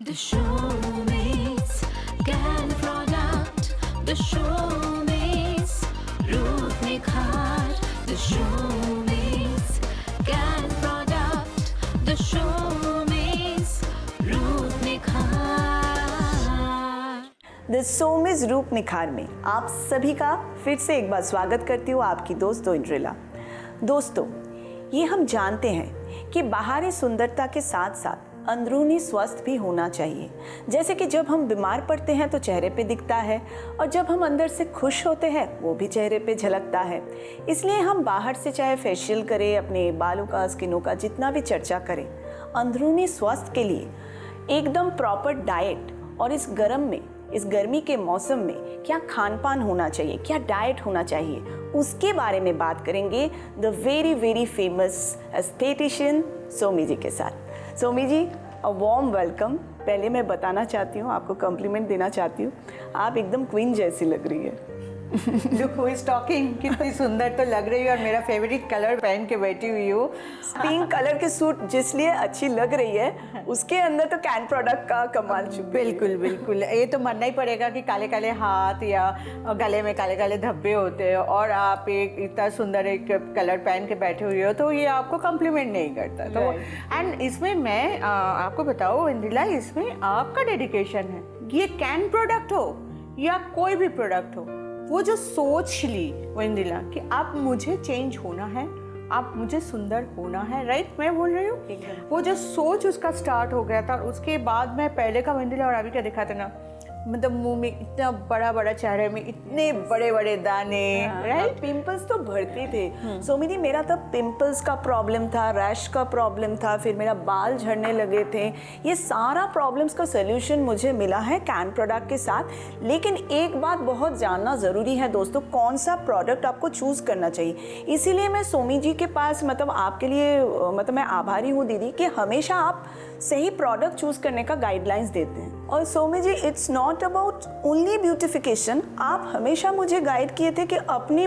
The showmates can product. The showmates Ruth Nikhar. The showmates can product. The showmates Ruth Nikhar. The शोमेज रूप निखार में आप सभी का फिर से एक बार स्वागत करती हूँ, आपकी दोस्त इंद्रिला। दोस्तों, ये हम जानते हैं कि बाहरी सुंदरता के साथ साथ अंदरूनी स्वस्थ भी होना चाहिए। जैसे कि जब हम बीमार पड़ते हैं तो चेहरे पे दिखता है, और जब हम अंदर से खुश होते हैं वो भी चेहरे पे झलकता है। इसलिए हम बाहर से चाहे फेशियल करें, अपने बालों का, स्किनों का जितना भी चर्चा करें, अंदरूनी स्वस्थ के लिए एकदम प्रॉपर डाइट, और इस गर्मी के मौसम में क्या खान पान होना चाहिए, क्या डाइट होना चाहिए, उसके बारे में बात करेंगे the very famous aesthetician Somi ji के साथ। Somi ji, a warm welcome. पहले मैं बताना चाहती हूँ, आपको कॉम्प्लीमेंट देना चाहती हूँ, आप एकदम क्वीन जैसी लग रही है। लुक हु इज टॉकिंग, कितनी सुंदर तो लग रही है, और मेरा फेवरेट कलर पहन के बैठी हुई हूँ। पिंक कलर के सूट जिसलिए अच्छी लग रही है, उसके अंदर तो कैन प्रोडक्ट का कमाल चुका। बिल्कुल बिल्कुल, ये तो मानना ही पड़ेगा कि काले काले हाथ या गले में काले काले धब्बे होते हैं, और आप एक इतना सुंदर एक कलर पहन के बैठे हुए हो, तो ये आपको कम्प्लीमेंट नहीं करता। तो एंड इसमें मैं आपको बताऊँ इंद्रिला, इसमें आपका डेडिकेशन है। ये कैन प्रोडक्ट हो या कोई भी प्रोडक्ट हो, वो जो सोच ली वो इंदिला कि आप मुझे चेंज होना है, आप मुझे सुंदर होना है, राइट? मैं बोल रही हूँ, वो जो सोच उसका स्टार्ट हो गया था। और उसके बाद मैं पहले का इंदिला और अभी क्या दिखाते ना, मतलब मुंह में इतना बड़ा बड़ा, चेहरे में इतने बड़े बड़े दाने, राइट? पिंपल्स तो भरते थे सोमी जी। मेरा तब पिंपल्स का प्रॉब्लम था, रैश का प्रॉब्लम था, फिर मेरा बाल झड़ने लगे थे। ये सारा प्रॉब्लम्स का सोल्यूशन मुझे मिला है कैन प्रोडक्ट के साथ। लेकिन एक बात बहुत जानना ज़रूरी है दोस्तों, कौन सा प्रोडक्ट आपको चूज़ करना चाहिए। इसीलिए मैं सोमी जी के पास, मतलब आपके लिए, मतलब मैं आभारी हूँ दीदी कि हमेशा आप सही प्रोडक्ट चूज़ करने का गाइडलाइंस देते हैं। और Somi ji, it's not about only beautification, आप हमेशा मुझे गाइड किए थे कि अपनी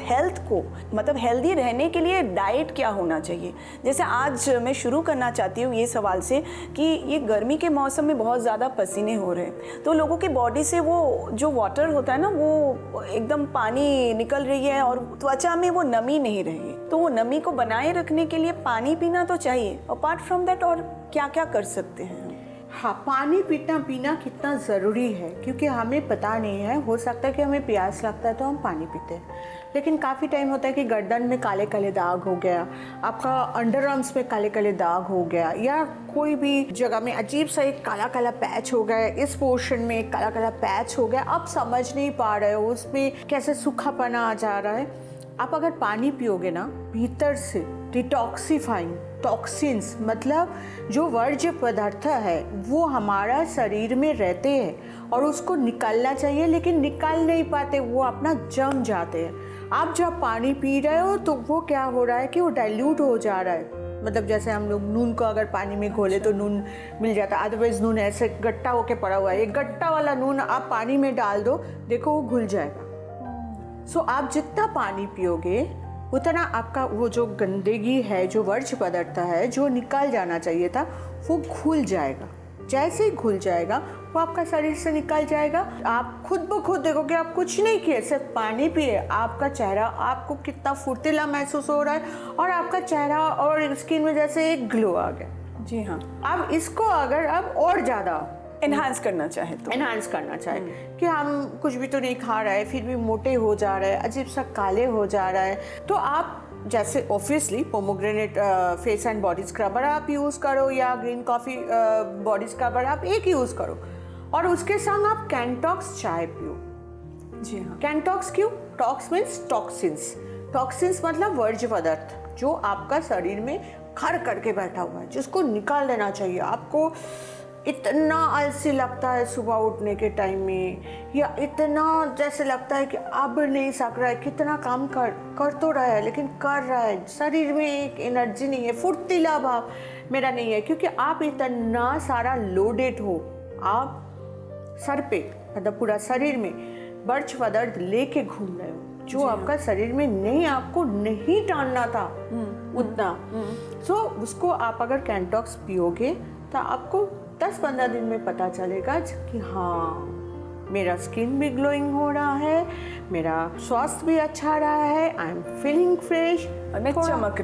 हेल्थ को, मतलब हेल्दी रहने के लिए डाइट क्या होना चाहिए। जैसे आज मैं शुरू करना चाहती हूँ ये सवाल से कि ये गर्मी के मौसम में बहुत ज़्यादा पसीने हो रहे हैं, तो लोगों की बॉडी से वो जो वाटर होता है ना, वो एकदम पानी निकल रही है, और त्वचा में वो नमी नहीं रही। तो वो नमी को बनाए रखने के लिए पानी पीना तो चाहिए। अपार्ट फ्रॉम दैट और क्या क्या कर सकते हैं? हाँ, पानी पीना कितना ज़रूरी है, क्योंकि हमें पता नहीं है, हो सकता है कि हमें प्यास लगता है तो हम पानी पीते हैं, लेकिन काफ़ी टाइम होता है कि गर्दन में काले काले दाग हो गया, आपका अंडर आर्म्स में काले काले दाग हो गया, या कोई भी जगह में अजीब सा एक काला काला पैच हो गया, इस पोर्शन में एक काला काला पैच हो गया, आप समझ नहीं पा रहे हो उसमें कैसे सूखापना आ जा रहा है। आप अगर पानी पियोगे ना, भीतर से डिटॉक्सिफाइंग टॉक्सिन्स, मतलब जो वर्ज्य पदार्थ है वो हमारा शरीर में रहते हैं और उसको निकालना चाहिए, लेकिन निकाल नहीं पाते, वो अपना जम जाते हैं। आप जब पानी पी रहे हो तो वो क्या हो रहा है कि वो डाइल्यूट हो जा रहा है। मतलब जैसे हम लोग नून को अगर पानी में घोले तो नून मिल जाता है, अदरवाइज नून ऐसे गट्टा होके पड़ा हुआ है। एक गट्टा वाला नून आप पानी में डाल दो, देखो वो घुल जाएगा। सो आप जितना पानी पियोगे उतना आपका वो जो गंदगी है, जो वर्ज्य पदार्थ है, जो निकल जाना चाहिए था, वो घुल जाएगा। जैसे ही घुल जाएगा वो आपका शरीर से निकल जाएगा। आप खुद ब खुद देखोगे, आप कुछ नहीं किए, सिर्फ पानी पिए, आपका चेहरा आपको कितना फुर्तीला महसूस हो रहा है, और आपका चेहरा और स्किन में जैसे एक ग्लो आ गया। जी हाँ। अब इसको अगर आप और ज़्यादा एनहांस करना चाहे तो एनहांस करना चाहे कि हम कुछ भी तो नहीं खा रहे हैं, फिर भी मोटे हो जा रहे हैं, अजीब सा काले हो जा रहा है, तो आप जैसे obviously pomegranate face and body scrubber आप यूज़ करो, या ग्रीन कॉफ़ी बॉडी स्क्रबर आप एक यूज़ करो, और उसके संग आप कैंटॉक्स चाय पियो। जी हाँ। कैंटॉक्स क्यों? टॉक्स मीन्स टॉक्सिन्स, टॉक्सिन्स मतलब वर्ज्य पदार्थ जो आपका शरीर में खर करके बैठा हुआ है, जिसको निकाल देना चाहिए। आपको इतना आलसी लगता है सुबह उठने के टाइम में, या इतना जैसे लगता है कि अब नहीं सक रहा है, कितना काम कर तो रहा है लेकिन कर रहा है, शरीर में एक एनर्जी नहीं है, फुर्तीला भाव मेरा नहीं है, क्योंकि आप इतना सारा लोडेड हो, आप सर पे मतलब पूरा शरीर में वर्ज्य पदार्थ लेके घूम रहे हो, जो आपका शरीर में नहीं, आपको नहीं टालना था उतना। सो उसको आप अगर कैंटॉक्स पियोगे तो आपको 10-15 दिन में पता चलेगा कि हाँ, मेरा स्किन भी ग्लोइंग हो रहा है, मेरा स्वास्थ्य भी अच्छा रहा है, आई एम फीलिंग फ्रेश और मैं चमक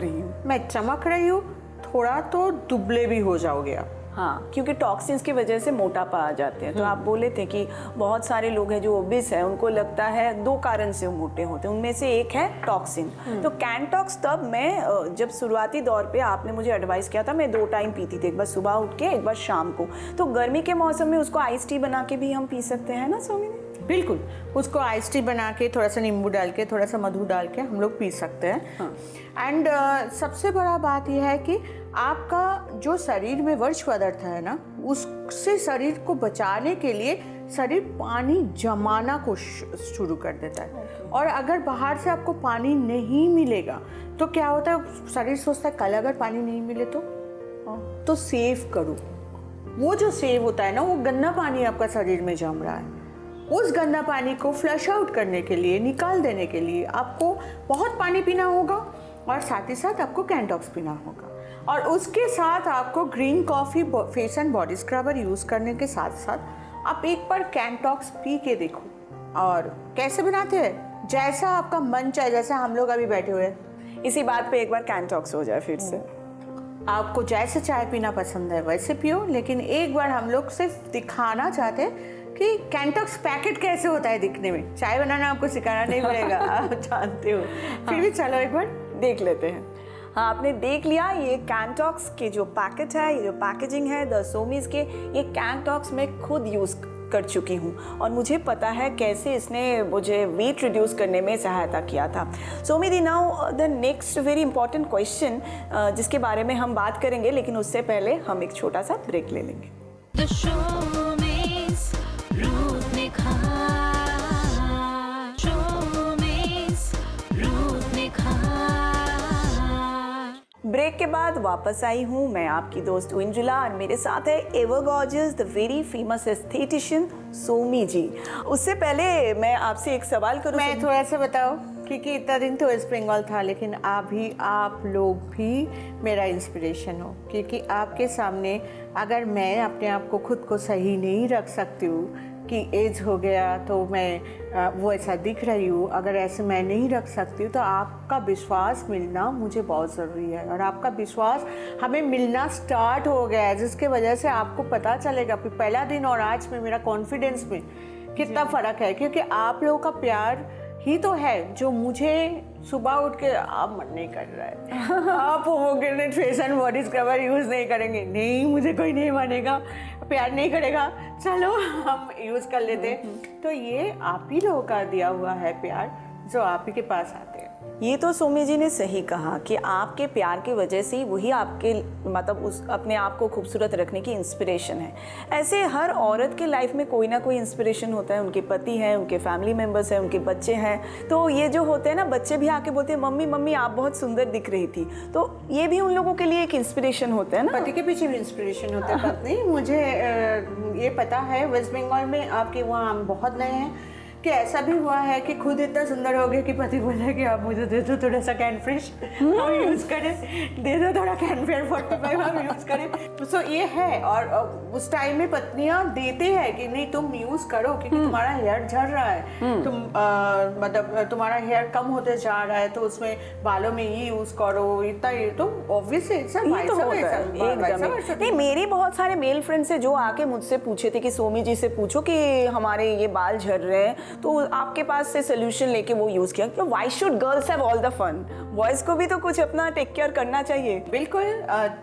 रही हूँ। थोड़ा तो दुबले भी हो जाओगे आप। हाँ, क्योंकि टॉक्सिन्स की वजह से मोटापा आ जाते हैं। तो आप बोले थे कि बहुत सारे लोग हैं जो ओबिस है, उनको लगता है 2 कारण से वो मोटे होते हैं, उनमें से एक है टॉक्सिन। तो कैंटॉक्स तब मैं जब शुरुआती दौर पे आपने मुझे एडवाइस किया था, मैं 2 टाइम पीती थी, एक बार सुबह उठ के, एक बार शाम को। तो गर्मी के मौसम में उसको आइस टी बना के भी हम पी सकते हैं ना सोमिनी? बिल्कुल, उसको आइस टी बना के थोड़ा सा नींबू डाल के, थोड़ा सा मधु डाल के हम लोग पी सकते हैं। एंड सबसे बड़ा बात यह है कि आपका जो शरीर में वर्ज्य पदार्थ है ना, उससे शरीर को बचाने के लिए शरीर पानी जमाना को शुरू कर देता है। और अगर बाहर से आपको पानी नहीं मिलेगा तो क्या होता है, शरीर सोचता है कल अगर पानी नहीं मिले तो सेव करो। वो जो सेव होता है ना, वो गंदा पानी आपका शरीर में जम रहा है, उस गंदा पानी को फ्लश आउट करने के लिए, निकाल देने के लिए आपको बहुत पानी पीना होगा और साथ ही साथ आपको कैंटॉक्स पीना होगा। और उसके साथ आपको green coffee face and body scrubber use करने के साथ साथ आप एक बार कैंटॉक्स पी के देखो। और कैसे बनाते हैं, जैसा आपका मन चाहे, जैसा हम लोग अभी बैठे हुए हैं, इसी बात पे एक बार कैंटॉक्स हो जाए फिर से। आपको जैसे चाय पीना पसंद है वैसे पियो, लेकिन एक बार हम लोग सिर्फ दिखाना चाहते हैं कि कैंटॉक्स पैकेट कैसे होता है दिखने में। चाय बनाना आपको सिखाना नहीं पड़ेगा, आप जानते हो। फिर भी चलो एक बार देख लेते हैं। हाँ, आपने देख लिया ये कैंटॉक्स के जो पैकेट है, ये जो पैकेजिंग है द सोमीज के, ये कैंटॉक्स मैं खुद यूज़ कर चुकी हूँ और मुझे पता है कैसे इसने मुझे वेट रिड्यूस करने में सहायता किया था। सोमी, now the next very important question जिसके बारे में हम बात करेंगे, लेकिन उससे पहले हम एक छोटा सा ब्रेक ले लेंगे। The Showmaze, Ruth Nikhar. Showmaze, Ruth Nikhar. Break के बाद वापस आई हूँ मैं, आपकी दोस्त इंजुला, और मेरे साथ है ever gorgeous the very famous aesthetician Somi ji. उससे पहले मैं आपसे एक सवाल करूँ। मैं थोड़ा सा बताओ, क्योंकि इतना दिन तो वेस्ट बंगाल था, लेकिन अभी आप लोग भी मेरा इंस्पिरेशन हो, क्योंकि आपके सामने अगर मैं अपने आप को खुद को सही नहीं रख सकती हूँ कि एज हो गया तो मैं वो ऐसा दिख रही हूँ, अगर ऐसे मैं नहीं रख सकती हूँ, तो आपका विश्वास मिलना मुझे बहुत ज़रूरी है। और आपका विश्वास हमें मिलना स्टार्ट हो गया है, जिसके वजह से आपको पता चलेगा कि पहला दिन और आज में मेरा कॉन्फिडेंस में कितना फ़र्क है। क्योंकि आप लोगों का प्यार ही तो है जो मुझे सुबह उठ के आप मन नहीं कर रहा है, आप pomegranate face and body scrubber use नहीं करेंगे, नहीं मुझे कोई नहीं मानेगा, प्यार नहीं करेगा, चलो हम यूज़ कर लेते। तो ये आप ही लोगों का दिया हुआ है प्यार, जो आप ही के पास आते हैं। ये तो सोमी जी ने सही कहा कि आपके प्यार की वजह से ही वही आपके मतलब उस अपने आप को खूबसूरत रखने की इंस्पिरेशन है। ऐसे हर औरत के लाइफ में कोई ना कोई इंस्पिरेशन होता है, उनके पति हैं, उनके फैमिली मेम्बर्स हैं, उनके बच्चे हैं। तो ये जो होते हैं ना, बच्चे भी आके बोलते हैं मम्मी मम्मी आप बहुत सुंदर दिख रही थी, तो ये भी उन लोगों के लिए एक इंस्पिरेशन होता है ना। पति के पीछे भी इंस्पिरेशन होता है पत्नी। मुझे ये पता है वेस्ट बंगाल में आपके वहाँ हम बहुत नए हैं कि ऐसा भी हुआ है कि खुद इतना सुंदर हो गया कि पति बोला कि आप मुझे दे दो थोड़ा सा कैन फ्रेश हम यूज़ करें, दे दो थोड़ा कैन फेयर 45 हम यूज़ करें। सो ये है, और उस टाइम में पत्नियां देते हैं कि नहीं तुम यूज़ करो, क्योंकि तुम्हारा हेयर झड़ रहा है, तुम मतलब तुम्हारा हेयर कम होते जा रहा है, तो उसमें बालों में ये यूज़ करो, इतना ये तो ऑब्वियसली नहीं। मेरी बहुत सारे मेल फ्रेंड्स है जो आके मुझसे पूछे थे कि सोमी जी से पूछो कि हमारे ये बाल झड़ रहे हैं, तो आपके पास से सोल्यूशन लेके वो यूज किया। तो why should girls have all the fun, boys को भी तो कुछ अपना टेक केयर करना चाहिए। बिल्कुल,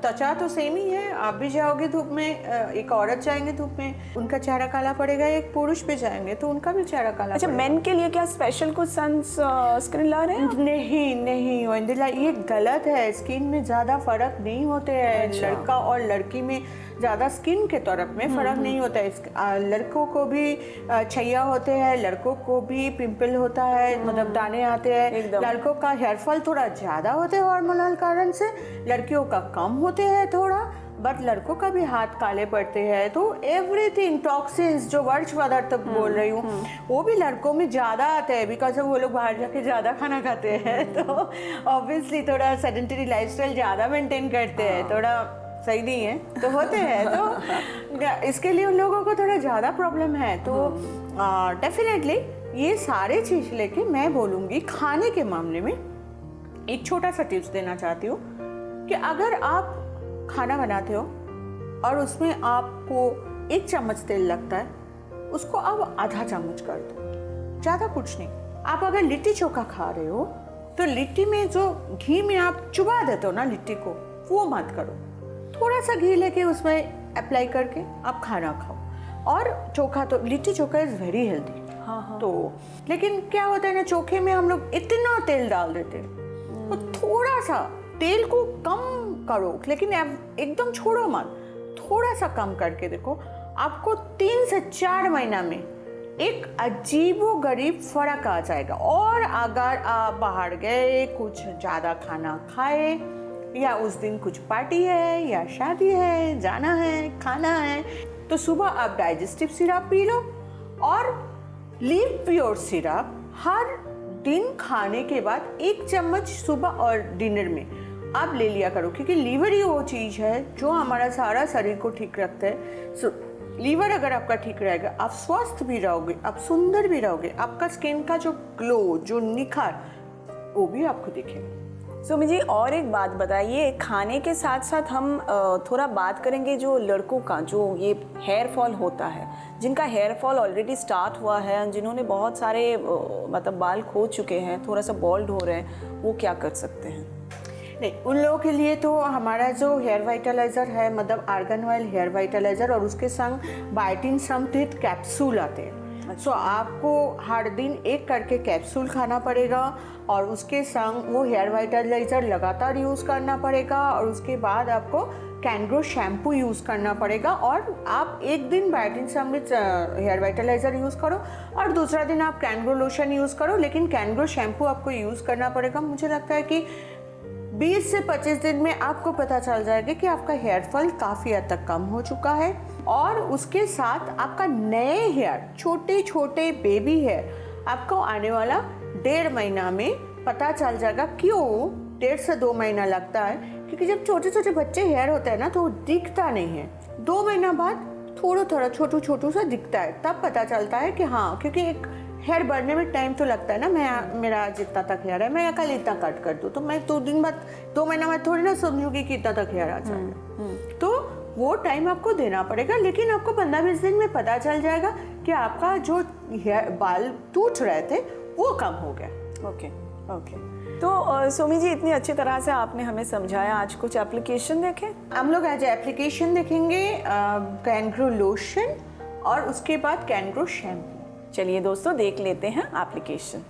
त्वचा तो सेम ही है, आप भी जाओगे धूप में, एक औरत जाएंगे धूप में उनका चेहरा काला पड़ेगा, एक पुरुष भी जाएंगे तो उनका भी चेहरा काला। अच्छा, मेन के लिए क्या स्पेशल कुछ सनस्क्रीन ला रहे हैं? नहीं नहीं वंदिला, ये गलत है। स्किन में ज़्यादा फर्क नहीं होते हैं। अच्छा। लड़का और लड़की में ज़्यादा स्किन के तरफ में फ़र्क नहीं होता है। लड़कों को भी छैया होते हैं, लड़कों को भी पिंपल होता है, मतलब दाने आते हैं। लड़कों का हेयर फॉल थोड़ा ज़्यादा होते हैं हार्मोनल कारण से, लड़कियों का कम होते हैं थोड़ा, बट लड़कों का भी हाथ काले पड़ते हैं। तो एवरीथिंग टॉक्सिन्स जो वर्ज्य पदार्थ बोल रही हूँ वो भी लड़कों में ज़्यादा आते हैं, बिकॉज वो लोग बाहर जाके ज़्यादा खाना खाते हैं, तो ऑब्वियसली थोड़ा सेडेंटरी लाइफस्टाइल ज़्यादा मेंटेन करते हैं, थोड़ा सही नहीं है तो होते हैं, तो इसके लिए उन लोगों को थोड़ा ज़्यादा प्रॉब्लम है। तो डेफिनेटली ये सारे चीज़ लेके मैं बोलूँगी खाने के मामले में एक छोटा सा टिप्स देना चाहती हूँ कि अगर आप खाना बनाते हो और उसमें आपको 1 चम्मच तेल लगता है, उसको आप आधा चम्मच कर दो, ज़्यादा कुछ नहीं। आप अगर लिट्टी चोखा खा रहे हो तो लिट्टी में जो घी में आप चुबा देते हो ना लिट्टी को, वो मत करो। थोड़ा सा घी लेके उसमें अप्लाई करके आप खाना खाओ। और चोखा तो litti chokha is very healthy. हाँ। तो लेकिन क्या होता है ना, चोखे में हम लोग इतना तेल डाल देते हैं, तो थोड़ा सा तेल को कम करो, लेकिन एकदम छोड़ो मत, थोड़ा सा कम करके देखो, आपको 3 से 4 महीना में एक अजीबोगरीब फर्क आ जाएगा। और अगर आप बाहर गए, कुछ ज़्यादा खाना खाए, या उस दिन कुछ पार्टी है या शादी है, जाना है, खाना है, तो सुबह आप डाइजेस्टिव सिरप पी लो। और लिव प्योर सिरप हर दिन खाने के बाद 1 चम्मच सुबह और डिनर में आप ले लिया करो, क्योंकि लीवर ही वो चीज़ है जो हमारा सारा शरीर को ठीक रखता है। लीवर अगर आपका ठीक रहेगा, आप स्वस्थ भी रहोगे, आप सुंदर भी रहोगे, आपका स्किन का जो ग्लो, जो निखार, वो भी आपको दिखेगा। सुमी जी, और एक बात बताइए, खाने के साथ साथ हम थोड़ा बात करेंगे जो लड़कों का जो ये हेयर फॉल होता है, जिनका हेयर फॉल ऑलरेडी स्टार्ट हुआ है, जिन्होंने बहुत सारे मतलब बाल खो चुके हैं, थोड़ा सा बॉल्ड हो रहे हैं, वो क्या कर सकते हैं? नहीं, उन लोगों के लिए तो हमारा जो हेयर वाइटलाइज़र है, मतलब आर्गन ऑयल हेयर वाइटलाइज़र, और उसके संग बायोटिन समृद्ध कैप्सूल आते हैं। सो आपको हर दिन 1 करके कैप्सूल खाना पड़ेगा, और उसके संग वो हेयर वाइटलाइज़र लगातार यूज़ करना पड़ेगा। और उसके बाद आपको कैनग्रो शैम्पू यूज़ करना पड़ेगा। और आप एक दिन बायोटिन समृद्ध हेयर वाइटलाइज़र यूज़ करो और दूसरा दिन आप कैनग्रो लोशन यूज़ करो, लेकिन कैनग्रो शैम्पू आपको यूज़ करना पड़ेगा। मुझे लगता है कि 20 से 25 दिन में आपको पता चल जाएगा कि आपका हेयर फॉल काफ़ी हद तक कम हो चुका है। और उसके साथ आपका नए हेयर, छोटे छोटे बेबी हेयर आपको आने वाला 1.5 महीना में पता चल जाएगा। क्यों 1.5 से 2 महीना लगता है? क्योंकि जब छोटे छोटे बच्चे हेयर होते हैं ना, तो वो दिखता नहीं है। 2 महीना बाद थोड़ा थोड़ा छोटू सा दिखता है, तब पता चलता है कि हाँ, क्योंकि एक हेयर बढ़ने में टाइम तो लगता है ना। मेरा जितना तक हेयर है, मैं कल इतना कट कर दूँ, तो मैं 2 दिन बाद, 2 महीना बाद थोड़ी ना समझूंगी कि इतना तक हेयर आ जाएगा। तो वो टाइम आपको देना पड़ेगा, लेकिन आपको 15-20 दिन में पता चल जाएगा कि आपका जो बाल टूट रहे थे वो कम हो गया। ओके। तो सोमी जी, इतनी अच्छी तरह से आपने हमें समझाया, आज कुछ एप्लीकेशन देखें? हम लोग आज एप्लीकेशन देखेंगे, कैनग्रो लोशन और उसके बाद कैनग्रो शैम्पू। चलिए दोस्तों, देख लेते हैं एप्लीकेशन।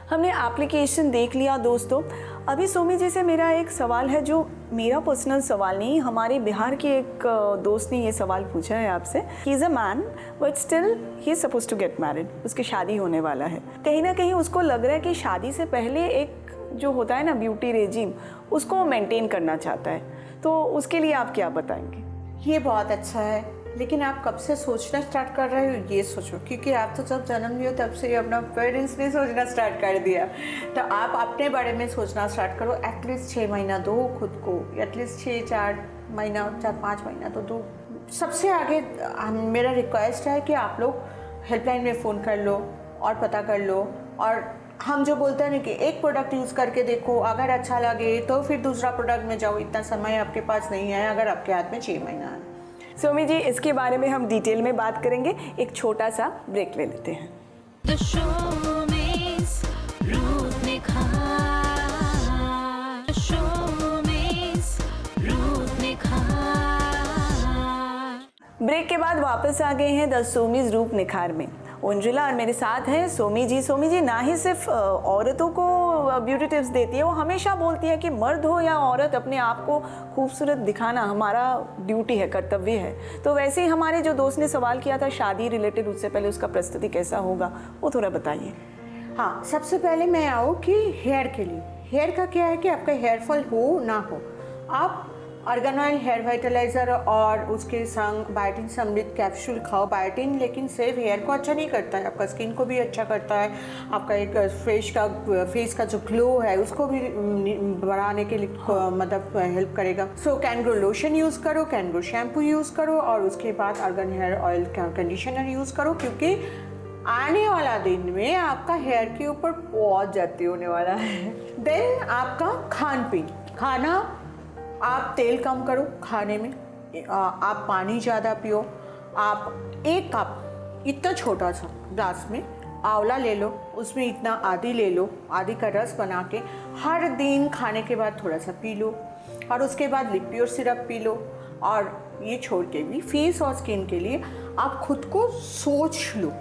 हमने एप्लीकेशन देख लिया दोस्तों। अभी सोमी जी से मेरा एक सवाल है, जो मेरा पर्सनल सवाल नहीं, हमारे बिहार के एक दोस्त ने ये सवाल पूछा है आपसे। He is a man but still he is suppose to get married, उसकी शादी होने वाला है। कहीं ना कहीं उसको लग रहा है कि शादी से पहले एक जो होता है ना ब्यूटी रेजिम, उसको मेंटेन करना चाहता है, तो उसके लिए आप क्या बताएंगे? ये बहुत अच्छा है, लेकिन आप कब से सोचना स्टार्ट कर रहे हो ये सोचो, क्योंकि आप तो जब जन्म लियो तब से ही अपना पेरेंट्स ने सोचना स्टार्ट कर दिया। तो आप अपने बारे में सोचना स्टार्ट करो। एटलीस्ट 6 महीना दो खुद को, एटलीस्ट 4 महीना 4-5 महीना तो दो। सबसे आगे मेरा रिक्वेस्ट है कि आप लोग हेल्पलाइन में फ़ोन कर लो और पता कर लो। और हम जो बोलते हैं ना कि एक प्रोडक्ट यूज़ करके देखो, अगर अच्छा लगे तो फिर दूसरा प्रोडक्ट में जाओ। इतना समय आपके पास नहीं है अगर आपके हाथ में 6 महीना है। सोमी जी, इसके बारे में हम डिटेल में बात करेंगे। एक छोटा सा ब्रेक ले लेते हैं। The showbiz रूप निखार, The showbiz रूप निखार। ब्रेक के बाद वापस आ गए हैं द शोमीज रूप निखार में। ओंजुला और मेरे साथ हैं सोमी जी। सोमी जी ना ही सिर्फ औरतों को ब्यूटी टिप्स देती है, वो हमेशा बोलती है कि मर्द हो या औरत अपने आप को खूबसूरत दिखाना हमारा ड्यूटी है, कर्तव्य है। तो वैसे ही हमारे जो दोस्त ने सवाल किया था शादी रिलेटेड, उससे पहले उसका प्रस्तुति कैसा होगा वो थोड़ा बताइए। हाँ, सबसे पहले मैं आऊँ कि हेयर के लिए। हेयर का क्या है कि आपका हेयर फॉल हो ना हो, आप आर्गन ऑयल हेयर वाइटलाइजर और उसके संग बायोटिन समृद्ध कैप्सूल खाओ। बायोटिन लेकिन सिर्फ हेयर को अच्छा नहीं करता है, आपका स्किन को भी अच्छा करता है, आपका एक फेस का जो ग्लो है उसको भी बढ़ाने के लिए मतलब हेल्प करेगा। सो कैनग्रो लोशन यूज़ करो, कैनग्रो शैम्पू यूज़ करो और उसके बाद argan hair oil conditioner use करो, क्योंकि आने वाला दिन में आपका हेयर के ऊपर बहुत जाती होने वाला है। देन आपका खान पीन, खाना आप तेल कम करो खाने में, आप पानी ज़्यादा पियो। आप 1 कप इतना छोटा सा ग्लास में आंवला ले लो, उसमें इतना आदि ले लो, आदि का रस बना के हर दिन खाने के बाद थोड़ा सा पी लो और उसके बाद लिप्योर सिरप पी लो। और ये छोड़ के भी फेस और स्किन के लिए आप खुद को सोच लो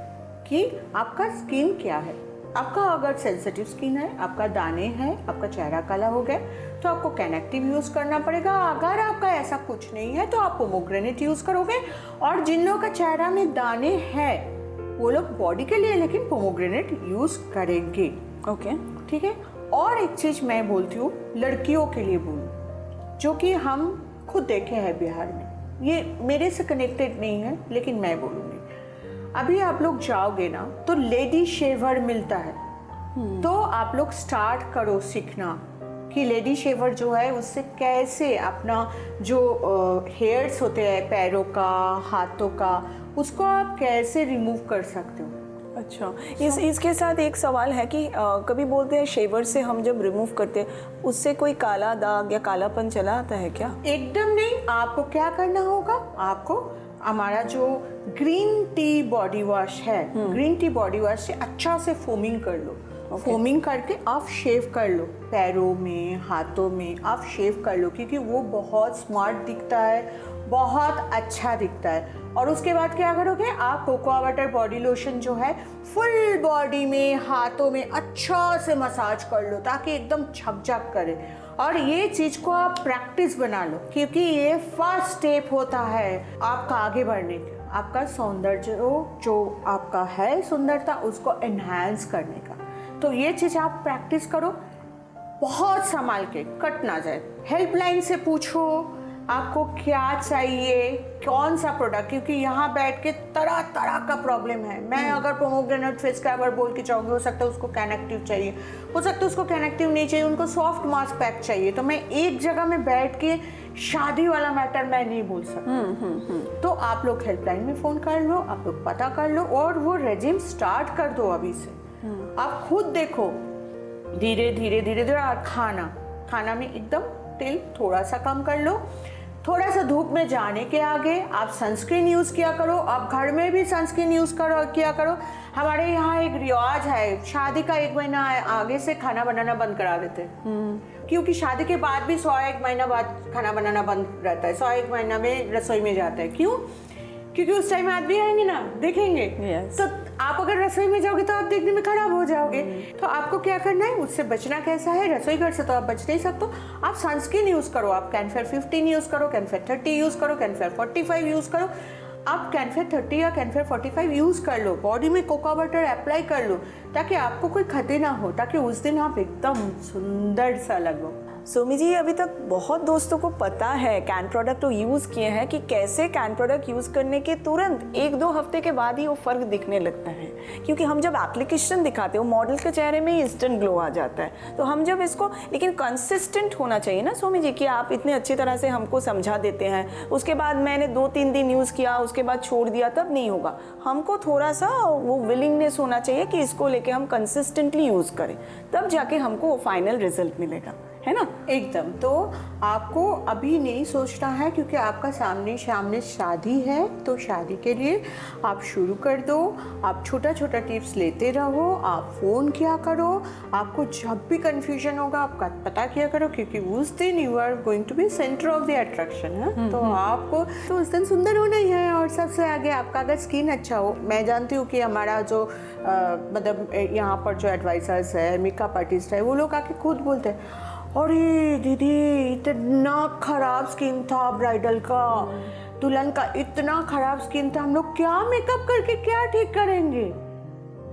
कि आपका स्किन क्या है। आपका अगर सेंसिटिव स्किन है, आपका दाने हैं, आपका चेहरा काला हो गया तो आपको कैनेक्टिव यूज़ करना पड़ेगा। अगर आपका ऐसा कुछ नहीं है तो आप पोमोग्रेनेट यूज़ करोगे। और जिन लोगों का चेहरा में दाने हैं वो लोग बॉडी के लिए लेकिन पोमोग्रेनेट यूज़ करेंगे। ओके, ठीक है। और एक चीज़ मैं बोलती हूँ लड़कियों के लिए बोलूँ, जो कि हम खुद देखे हैं बिहार में, ये मेरे से कनेक्टेड नहीं है लेकिन मैं बोलूँगी। अभी आप लोग जाओगे ना तो लेडी शेवर मिलता है, तो आप लोग स्टार्ट करो सीखना कि लेडी शेवर जो है उससे कैसे अपना जो हेयर्स होते हैं पैरों का, हाथों का, उसको आप कैसे रिमूव कर सकते हो। अच्छा, इसके साथ एक सवाल है कि कभी बोलते हैं शेवर से हम जब रिमूव करते हैं उससे कोई काला दाग या कालापन चला आता है क्या? एकदम नहीं। आपको क्या करना होगा, आपको हमारा जो ग्रीन टी बॉडी वॉश है, ग्रीन टी बॉडी वॉश से अच्छा से फोमिंग कर लो। फोमिंग करके आप शेव कर लो, पैरों में, हाथों में आप शेव कर लो, क्योंकि वो बहुत स्मार्ट दिखता है, बहुत अच्छा दिखता है। और उसके बाद क्या करोगे, आप कोकोआ वाटर बॉडी लोशन जो है फुल बॉडी में, हाथों में अच्छा से मसाज कर लो ताकि एकदम झकझक करे। और ये चीज़ को आप प्रैक्टिस बना लो, क्योंकि ये फर्स्ट स्टेप होता है आपका आगे बढ़ने का, आपका सौंदर्य जो आपका है सुंदरता उसको एनहांस करने का। तो ये चीज़ आप प्रैक्टिस करो, बहुत संभाल के, कट ना जाए। हेल्पलाइन से पूछो आपको क्या चाहिए, कौन सा प्रोडक्ट, क्योंकि यहाँ बैठ के तरह तरह का प्रॉब्लम है। मैं अगर पोमोग्रेनेट फेस स्क्रबर बोल के जाऊँगी, हो सकता है उसको कैनेक्टिव चाहिए, हो सकता है उसको कैनेक्टिव नहीं चाहिए, उनको सॉफ्ट मास्क पैक चाहिए। तो मैं एक जगह में बैठ के शादी वाला मैटर मैं नहीं बोल सकती। तो आप लोग हेल्पलाइन में फ़ोन कर लो, आप लोग पता कर लो और वो रेजिम स्टार्ट कर दो अभी से। आप खुद देखो धीरे धीरे धीरे धीरे। और खाना में एकदम तेल थोड़ा सा कम कर लो, थोड़ा सा धूप में जाने के आगे आप सनस्क्रीन यूज़ किया करो। आप घर में भी सनस्क्रीन यूज़ किया करो। हमारे यहाँ एक रिवाज है, शादी का 1 महीना आगे से खाना बनाना बंद करा देते हैं, क्योंकि शादी के बाद भी 101 महीना बाद खाना बनाना बंद रहता है। 101 महीना में रसोई में जाता है। क्यों? क्योंकि उस टाइम आदमी आएंगे ना, देखेंगे। तो आप अगर रसोई में जाओगे तो आप देखने में खराब हो जाओगे। तो आपको क्या करना है, उससे बचना कैसा है, रसोई घर से तो आप बच नहीं सकते। आप सनस्क्रीन यूज़ करो, आप कैनफेयर 15 यूज़ करो, कैनफेयर 30 यूज़ करो, कैनफेयर 45 यूज़ करो। आप कैनफेयर 30 या कैनफेयर 45 यूज़ कर लो, बॉडी में कोकोआ वाटर अप्लाई कर लो, ताकि आपको कोई खतरे ना हो, ताकि उस दिन आप एकदम सुंदर सा लगो। सोमी जी, अभी तक बहुत दोस्तों को पता है कैन प्रोडक्ट तो यूज़ किए हैं कि कैसे कैन प्रोडक्ट यूज़ करने के तुरंत 1-2 हफ्ते के बाद ही वो फ़र्क दिखने लगता है, क्योंकि हम जब एप्लीकेशन दिखाते हो मॉडल के चेहरे में ही इंस्टेंट ग्लो आ जाता है। तो हम जब इसको, लेकिन कंसिस्टेंट होना चाहिए ना सोमी जी, कि आप इतने अच्छी तरह से हमको समझा देते हैं, उसके बाद मैंने 2-3 दिन यूज़ किया, उसके बाद छोड़ दिया, तब नहीं होगा। हमको थोड़ा सा वो विलिंगनेस होना चाहिए कि इसको लेके हम कंसिस्टेंटली यूज़ करें, तब जाके हमको वो फाइनल रिजल्ट मिलेगा, है ना? एकदम। तो आपको अभी नहीं सोचना है, क्योंकि आपका सामने सामने शादी है, तो शादी के लिए आप शुरू कर दो। आप छोटा छोटा टिप्स लेते रहो, आप फ़ोन किया करो, आपको जब भी कन्फ्यूजन होगा आपका पता किया करो, क्योंकि उस दिन you are going to be centre of the attraction है। तो आपको तो उस दिन सुंदर होना ही है। और सबसे आगे आपका अगर स्किन अच्छा हो, मैं जानती हूँ कि हमारा जो मतलब यहाँ पर जो एडवाइजर्स है, मेकअप आर्टिस्ट है, वो लोग आके खुद बोलते हैं, अरे दीदी इतना खराब स्किन था ब्राइडल का, दुल्हन का इतना खराब स्किन था, हम लोग क्या मेकअप करके क्या ठीक करेंगे।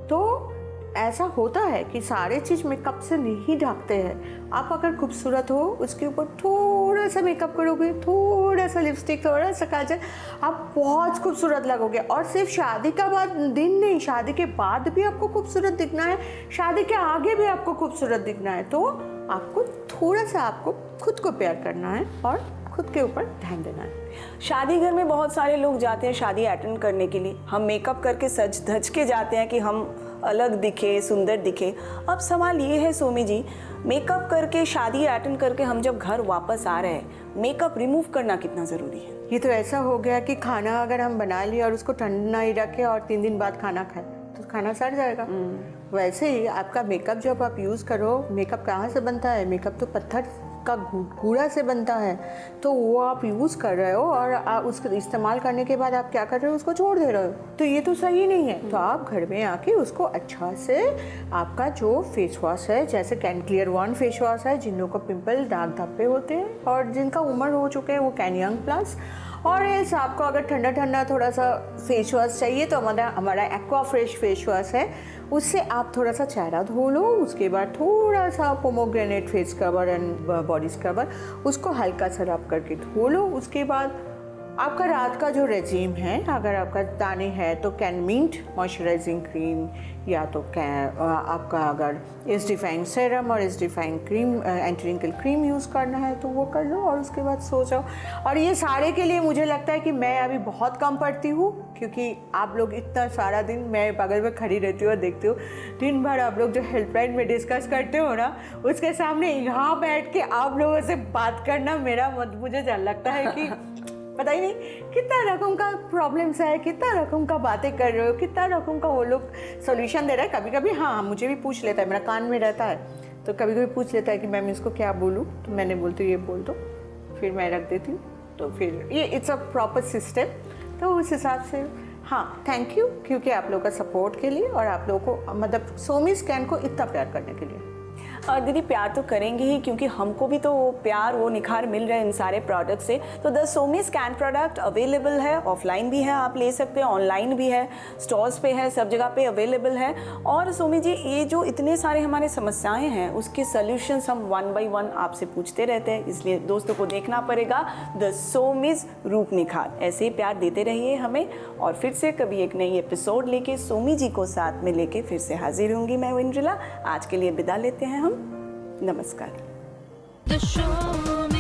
तो ऐसा होता है कि सारे चीज़ मेकअप से नहीं ढकते हैं। आप अगर खूबसूरत हो, उसके ऊपर थोड़ा सा मेकअप करोगे, थोड़ा सा लिपस्टिक, थोड़ा सा काजल, आप बहुत खूबसूरत लगोगे। और सिर्फ शादी का बाद दिन नहीं, शादी के बाद भी आपको खूबसूरत दिखना है, शादी के आगे भी आपको खूबसूरत दिखना है। तो आपको थोड़ा सा आपको खुद को प्यार करना है और खुद के ऊपर ध्यान देना है। शादी घर में बहुत सारे लोग जाते हैं शादी अटेंड करने के लिए, हम मेकअप करके सज धज के जाते हैं कि हम अलग दिखे, सुंदर दिखे। अब सवाल ये है सोमी जी, मेकअप करके शादी अटेंड करके हम जब घर वापस आ रहे हैं, मेकअप रिमूव करना कितना ज़रूरी है? ये तो ऐसा हो गया कि खाना अगर हम बना लिए और उसको ठंडा ही रखें और 3 दिन बाद खाना खाएं तो खाना सड़ जाएगा। वैसे ही आपका मेकअप जब आप यूज़ करो, मेकअप कहाँ से बनता है? मेकअप तो पत्थर का कूड़ा से बनता है। तो वो आप यूज़ कर रहे हो और उसको इस्तेमाल करने के बाद आप क्या कर रहे हो? उसको छोड़ दे रहे हो। तो ये तो सही नहीं है। तो आप घर में आके उसको अच्छा से, आपका जो फेस वॉश है, जैसे कैन क्लियर 1 फेस वॉश है, जिन लोगों को पिंपल, दाग धब्बे होते हैं और जिनका उम्र हो चुके हैं, वो कैन यंग प्लस। और एल्स आपको अगर ठंडा ठंडा थोड़ा सा फेस वॉश चाहिए तो हमारा एक्वा फ्रेश फेस वॉश है, उससे आप थोड़ा सा चेहरा धो लो। उसके बाद थोड़ा सा pomegranate face scrubber and body scrubber, उसको हल्का सा रब करके धो लो। उसके बाद आपका रात का जो रेजीम है, अगर आपका दाने हैं तो कैन मिंट मॉइस्चराइजिंग क्रीम, या तो आपका अगर एज डिफाइन सेरम और age define cream, anti wrinkle cream use करना है तो वो कर लो और उसके बाद सो जाओ। और ये सारे के लिए मुझे लगता है कि मैं अभी बहुत कम पढ़ती हूँ, क्योंकि आप लोग इतना सारा दिन, मैं बगल में खड़ी रहती हूँ और देखती हूँ दिन भर आप लोग जो हेल्पलाइन में डिस्कस करते हो ना, उसके सामने यहाँ बैठ के आप लोगों से बात करना मुझे लगता है कि पता ही नहीं कितना रकम का प्रॉब्लम्स है, कितना रकम का बातें कर रहे हो, कितना रकम का वो लोग सोल्यूशन दे रहे हैं। कभी कभी हाँ मुझे भी पूछ लेता है, मेरा कान में रहता है, तो कभी कभी पूछ लेता है कि मैम इसको क्या बोलूँ, तो मैंने बोलती हूँ ये बोल दो, फिर मैं रख देती हूँ। तो फिर ये इट्स अ प्रॉपर सिस्टम। तो उस हिसाब से हाँ, थैंक यू, क्योंकि आप लोगों का सपोर्ट के लिए और आप लोगों को मतलब सोमी स्कैन को इतना प्यार करने के लिए। दीदी प्यार तो करेंगे ही, क्योंकि हमको भी तो प्यार, वो निखार मिल रहा है इन सारे प्रोडक्ट से। तो द सोमी स्कैन प्रोडक्ट अवेलेबल है, ऑफलाइन भी है, आप ले सकते हैं, ऑनलाइन भी है, स्टोर्स पे है, सब जगह पे अवेलेबल है। और सोमी जी, ये जो इतने सारे हमारे समस्याएं हैं, उसके सॉल्यूशंस हम 1 by 1 आपसे पूछते रहते हैं, इसलिए दोस्तों को देखना पड़ेगा द सोमीज रूप निखार। ऐसे ही प्यार देते रहिए हमें, और फिर से कभी एक नई एपिसोड लेके सोमी जी को साथ में लेके फिर से हाजिर होंगी मैं इंद्रिला। आज के लिए विदा लेते हैं हम, नमस्कार। The show